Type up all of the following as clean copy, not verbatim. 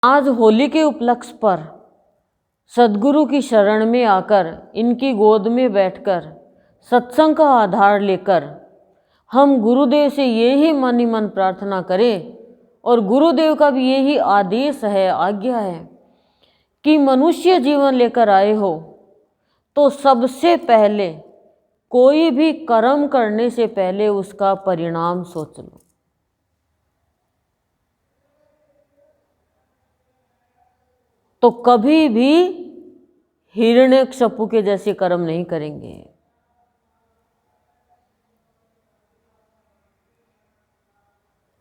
आज होली के उपलक्ष्य पर सद्गुरु की शरण में आकर, इनकी गोद में बैठकर, सत्संग का आधार लेकर हम गुरुदेव से यही मन ही मन प्रार्थना करें, और गुरुदेव का भी यही आदेश है, आज्ञा है कि मनुष्य जीवन लेकर आए हो तो सबसे पहले कोई भी कर्म करने से पहले उसका परिणाम सोच लो। तो कभी भी हिरण्यकश्यपु के जैसे कर्म नहीं करेंगे।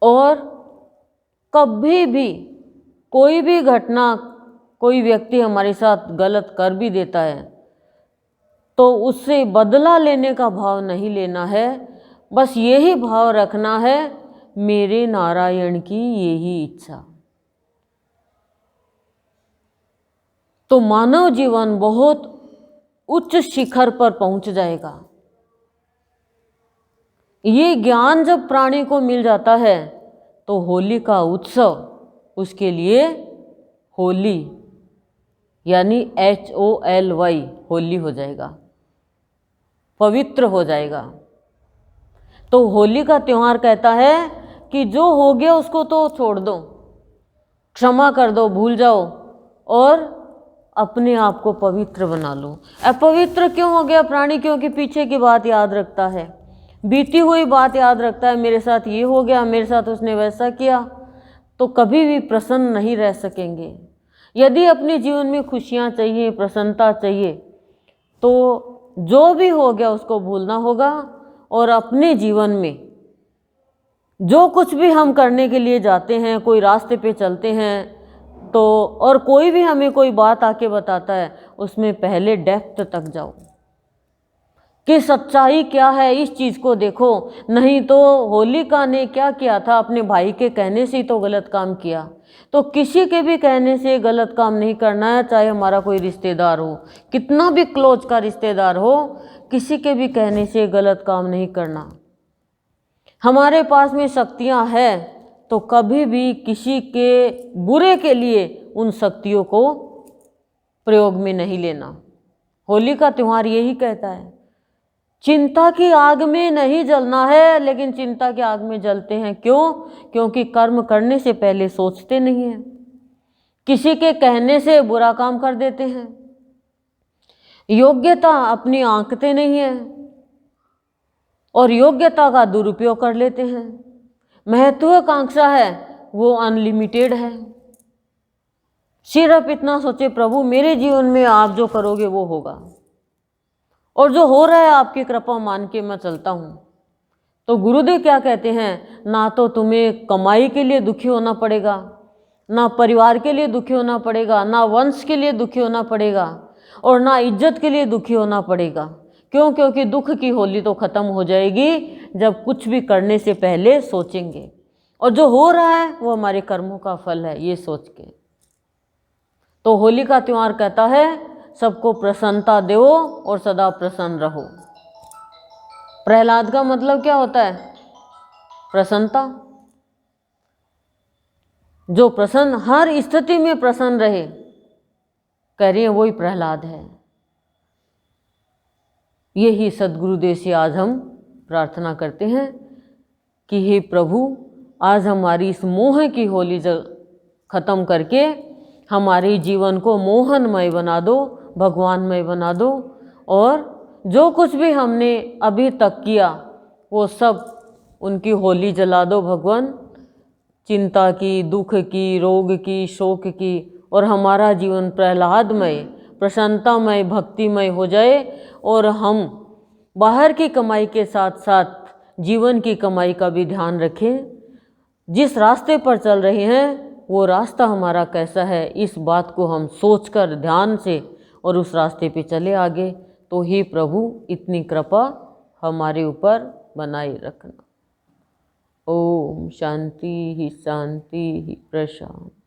और कभी भी कोई भी घटना, कोई व्यक्ति हमारे साथ गलत कर भी देता है तो उससे बदला लेने का भाव नहीं लेना है, बस यही भाव रखना है, मेरे नारायण की यही इच्छा। तो मानव जीवन बहुत उच्च शिखर पर पहुंच जाएगा। ये ज्ञान जब प्राणी को मिल जाता है तो होली का उत्सव उसके लिए होली यानी HOLY होली हो जाएगा, पवित्र हो जाएगा। तो होली का त्यौहार कहता है कि जो हो गया उसको तो छोड़ दो, क्षमा कर दो, भूल जाओ और अपने आप को पवित्र बना लो। अपवित्र क्यों हो गया प्राणी? क्योंकि पीछे की बात याद रखता है, बीती हुई बात याद रखता है, मेरे साथ ये हो गया, मेरे साथ उसने वैसा किया, तो कभी भी प्रसन्न नहीं रह सकेंगे। यदि अपने जीवन में खुशियाँ चाहिए, प्रसन्नता चाहिए, तो जो भी हो गया उसको भूलना होगा और अपने जीवन में जो कुछ भी हम करने के लिए जाते हैं, कोई रास्ते पे चलते हैं तो, और कोई भी हमें कोई बात आके बताता है, उसमें पहले डेप्थ तक जाओ कि सच्चाई क्या है, इस चीज़ को देखो। नहीं तो होलिका ने क्या किया था, अपने भाई के कहने से ही तो गलत काम किया। तो किसी के भी कहने से गलत काम नहीं करना है, चाहे हमारा कोई रिश्तेदार हो, कितना भी क्लोज का रिश्तेदार हो, किसी के भी कहने से गलत काम नहीं करना। हमारे पास में शक्तियाँ हैं तो कभी भी किसी के बुरे के लिए उन शक्तियों को प्रयोग में नहीं लेना। होली का त्यौहार यही कहता है, चिंता की आग में नहीं जलना है, लेकिन चिंता की आग में जलते हैं। क्यों? क्योंकि कर्म करने से पहले सोचते नहीं हैं, किसी के कहने से बुरा काम कर देते हैं, योग्यता अपनी आंकते नहीं है और योग्यता का दुरुपयोग कर लेते हैं। महत्वाकांक्षा है वो अनलिमिटेड है, सिर्फ इतना सोचे प्रभु मेरे जीवन में आप जो करोगे वो होगा, और जो हो रहा है आपकी कृपा मान के मैं चलता हूँ। तो गुरुदेव क्या कहते हैं, ना तो तुम्हें कमाई के लिए दुखी होना पड़ेगा, ना परिवार के लिए दुखी होना पड़ेगा, ना वंश के लिए दुखी होना पड़ेगा, और ना इज्जत के लिए दुखी होना पड़ेगा। क्यों? क्योंकि दुख की होली तो खत्म हो जाएगी जब कुछ भी करने से पहले सोचेंगे, और जो हो रहा है वो हमारे कर्मों का फल है, ये सोच के। तो होली का त्यौहार कहता है सबको प्रसन्नता दो और सदा प्रसन्न रहो। प्रहलाद का मतलब क्या होता है? प्रसन्नता। जो प्रसन्न, हर स्थिति में प्रसन्न रहे, कह रही है वही प्रहलाद है। यही सद्गुरुदेव से आज हम प्रार्थना करते हैं कि हे प्रभु, आज हमारी इस मोह की होली खत्म करके हमारे जीवन को मोहनमय बना दो, भगवानमय बना दो, और जो कुछ भी हमने अभी तक किया वो सब उनकी होली जला दो भगवान, चिंता की, दुख की, रोग की, शोक की, और हमारा जीवन प्रहलादमय, प्रसन्नतामय, भक्तिमय हो जाए, और हम बाहर की कमाई के साथ साथ जीवन की कमाई का भी ध्यान रखें। जिस रास्ते पर चल रहे हैं वो रास्ता हमारा कैसा है, इस बात को हम सोचकर ध्यान से और उस रास्ते पे चले आगे। तो हे प्रभु इतनी कृपा हमारे ऊपर बनाए रखना। ओम शांति ही शांति ही प्रशांति।